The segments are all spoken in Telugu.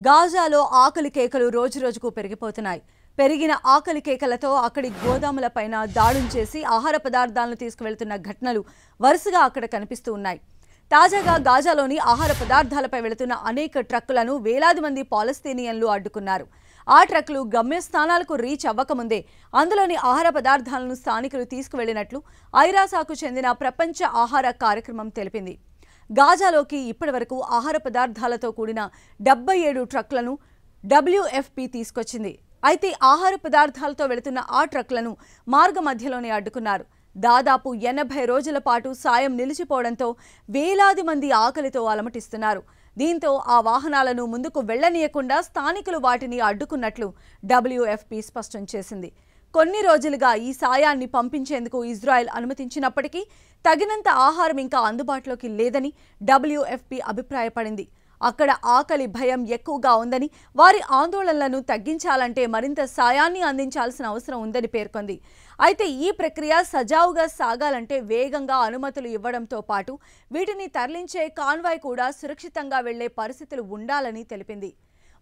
గాజాలో ఆకలి కేకలు రోజురోజుకు పెరిగిపోతున్నాయి. పెరిగిన ఆకలి కేకలతో అక్కడి గోదాములపైన దాడులు చేసి ఆహార పదార్థాలను తీసుకువెళ్తున్న ఘటనలు వరుసగా అక్కడ కనిపిస్తూ ఉన్నాయి. తాజాగా గాజాలోని ఆహార పదార్థాలపై వెళుతున్న అనేక ట్రక్కులను వేలాది మంది పాలస్తీనియన్లు అడ్డుకున్నారు. ఆ ట్రక్కులు గమ్యస్థానాలకు రీచ్ అవ్వకముందే అందులోని ఆహార పదార్థాలను స్థానికులు తీసుకువెళ్లినట్లు ఐరాసాకు చెందిన ప్రపంచ ఆహార కార్యక్రమం తెలిపింది. గాజాలోకి ఇప్పటివరకు ఆహార పదార్థాలతో కూడిన 77 ట్రక్కులను WFP తీసుకొచ్చింది. అయితే ఆహార పదార్థాలతో వెళుతున్న ఆ ట్రక్కులను మార్గ మధ్యలోనే అడ్డుకున్నారు. దాదాపు 80 రోజుల పాటు సాయం నిలిచిపోవడంతో వేలాది మంది ఆకలితో అలమటిస్తున్నారు. దీంతో ఆ వాహనాలను ముందుకు వెళ్లనీయకుండా స్థానికులు వాటిని అడ్డుకున్నట్లు WFP స్పష్టం చేసింది. కొన్ని రోజులుగా ఈ సాయాన్ని పంపించేందుకు ఇజ్రాయెల్ అనుమతించినప్పటికీ తగినంత ఆహారం ఇంకా అందుబాటులోకి లేదని WFP అభిప్రాయపడింది. అక్కడ ఆకలి భయం ఎక్కువగా ఉందని, వారి ఆందోళనలను తగ్గించాలంటే మరింత సాయాన్ని అందించాల్సిన అవసరం ఉందని పేర్కొంది. అయితే ఈ ప్రక్రియ సజావుగా సాగాలంటే వేగంగా అనుమతులు ఇవ్వడంతో పాటు వీటిని తరలించే కాన్వాయ్ కూడా సురక్షితంగా వెళ్లే పరిస్థితులు ఉండాలని తెలిపింది.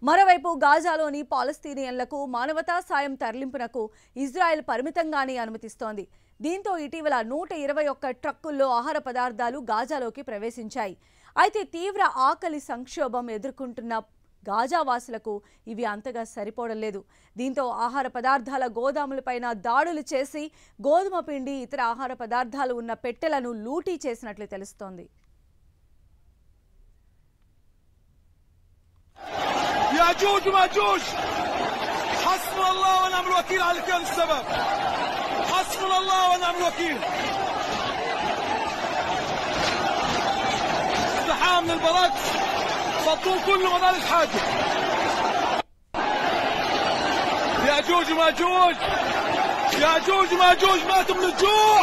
మరోవైపు గాజాలోని పాలస్తీనియన్లకు మానవతా సాయం తరలింపునకు ఇజ్రాయెల్ పరిమితంగానే అనుమతిస్తోంది. దీంతో ఇటీవల 121 ట్రక్కుల్లో ఆహార పదార్థాలు గాజాలోకి ప్రవేశించాయి. అయితే తీవ్ర ఆకలి సంక్షోభం ఎదుర్కొంటున్న గాజావాసులకు ఇవి అంతగా సరిపోవడం లేదు. దీంతో ఆహార పదార్థాల గోదాములపైన దాడులు చేసి గోధుమ పిండి, ఇతర ఆహార పదార్థాలు ఉన్న పెట్టెలను లూటీ చేసినట్లు తెలుస్తోంది. ياجوج وماجوج حسبنا الله ونعم الوكيل على كل السبب حسبنا الله ونعم الوكيل ازدحام من البرد فضوا كل مدار الحاجة ياجوج وماجوج ياجوج وماجوج ماتوا من الجوع